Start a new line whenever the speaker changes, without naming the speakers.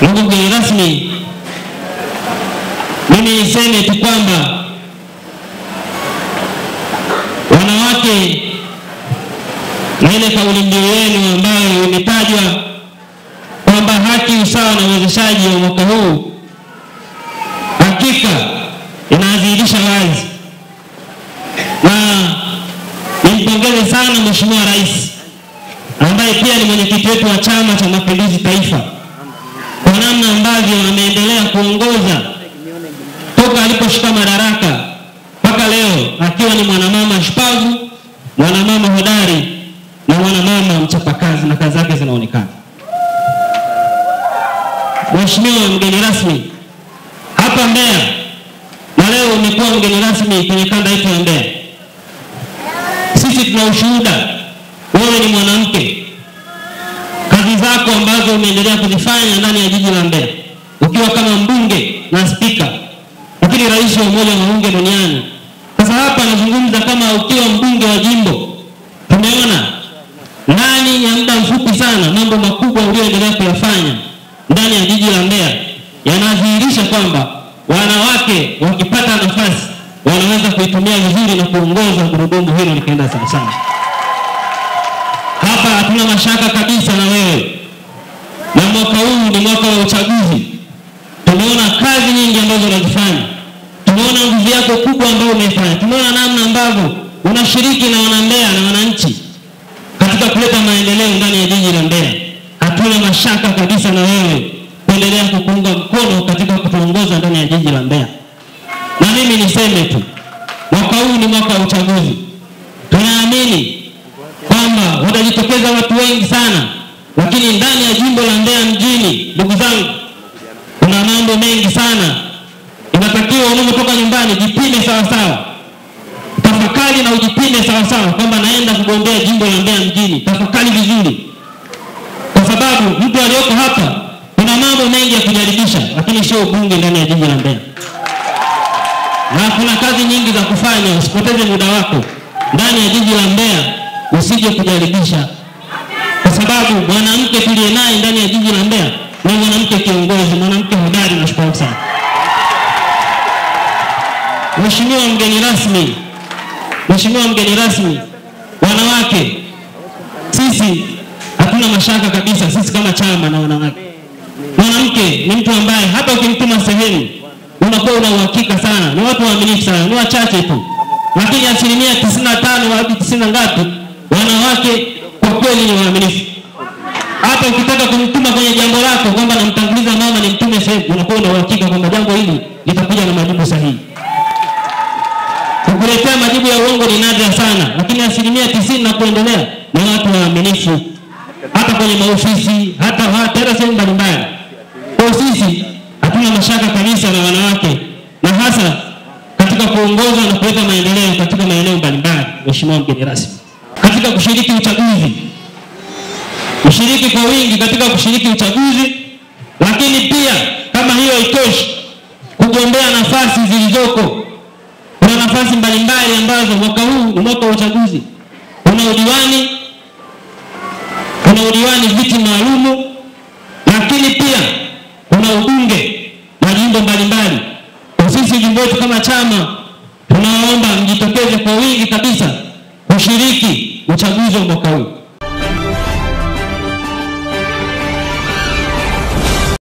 Ndugu mgeni rasmi, mimi niseme tu kwamba wanawake na ile kauli mbiu yenu ambayo imetajwa kwamba haki, usawa na uwezeshaji wa mwaka huu, hakika inadhihirisha wazi, na nimpongeze sana Mheshimiwa Rais ambaye pia ni mwenyekiti wetu wa Chama cha Mapinduzi Taifa kwa namna ambavyo ameendelea kuongoza toka aliposhika madaraka mpaka leo, akiwa ni mwanamama shupavu, mwanamama hodari na mwanamama mchapakazi, na kazi zake zinaonekana. Mheshimiwa mgeni rasmi, hapa Mbeya, na leo umekuwa mgeni rasmi kwenye kanda yetu ya Mbeya, sisi tuna ushuhuda. Wewe ni mwanamke, kazi zako ambazo umeendelea kuzifanya ndani ya jiji la Mbeya, ukiwa kama mbunge na spika, lakini rais wa Umoja wa Mabunge Duniani. Sasa hapa nazungumza kama ukiwa mbunge wa jimbo. Tumeona ndani ya muda mfupi sana mambo makubwa ulioendelea kuyafanya ndani ya jiji la Mbeya, yanadhihirisha kwamba wanawake wakipata nafasi wanaweza kuitumia vizuri na kuongoza gurudumu hilo likaenda sawa sawa. Hapa hatuna mashaka kabisa na wewe, na mwaka huu ni mwaka wa uchaguzi. Tumeona kazi nyingi ambazo unazifanya, tumeona nguvu yako kubwa ambayo umeifanya, tumeona namna ambavyo unashiriki na wanambeya na wananchi katika kuleta maendeleo ndani ya jiji la Mbeya. Hatuna mashaka kabisa na wewe kuendelea kukuunga mkono katika kutuongoza ndani ya jiji la Mbeya. Na mimi niseme tu, mwaka huu ni mwaka wa uchaguzi. Tunaamini kwamba watajitokeza watu wengi sana, lakini ndani ya jimbo la Mbeya mjini, ndugu zangu, kuna mambo mengi sana. Inatakiwa unapotoka nyumbani jipime sawa sawa, tafakari na ujipime sawa sawa kwamba naenda kugombea jimbo la Mbeya mjini. Tafakari vizuri, kwa sababu mtu aliyoko hapa kuna mambo mengi ya kujaribisha, lakini sio bunge ndani ya jiji la Mbeya. Na kuna kazi nyingi za kufanya. Usipoteze muda wako ndani ya jiji la Mbeya, usije kujaribisha, kwa sababu mwanamke tuliye naye ndani ya jiji la Mbeya ni mwanamke kiongozi, mwanamke hodari na shupavu sana. Mheshimiwa mgeni rasmi, wanawake sisi hatuna mashaka kabisa, sisi kama chama na wanawake. Mwanamke ni mtu ambaye hata ukimtuma sehemu unakuwa una uhakika sana, ni watu waaminifu sana, ni wachache tu, lakini 95 hadi 90 ngapi wanawake kwa kweli ni waaminifu. Hata ukitaka kumtuma kwenye jambo lako kwamba namtanguliza mama ni mtume sehemu, unakuwa una uhakika kwamba jambo hili litakuja na majibu sahihi. Kukuletea majibu ya uongo ni nadra sana, lakini 90% na kuendelea ni watu waaminifu, hata kwenye maofisi, hata sehemu mbalimbali. Kwa sisi hatuna mashaka kabisa na wanawake, na hasa katika kuongoza na kuleta maendeleo katika maeneo mbalimbali. Mheshimiwa mgeni rasmi, katika kushiriki uchaguzi, ushiriki kwa wingi katika kushiriki uchaguzi, lakini pia kama hiyo haitoshi, kugombea nafasi zilizoko. Kuna nafasi mbalimbali ambazo mwaka huu ni mwaka wa uchaguzi. Kuna udiwani viti maalumu, lakini pia kuna ubunge na jimbo mbalimbali. Kwa sisi jimbo letu kama chama, tunaomba mjitokeze kwa wingi kabisa kushiriki uchaguzi wa mwaka huu.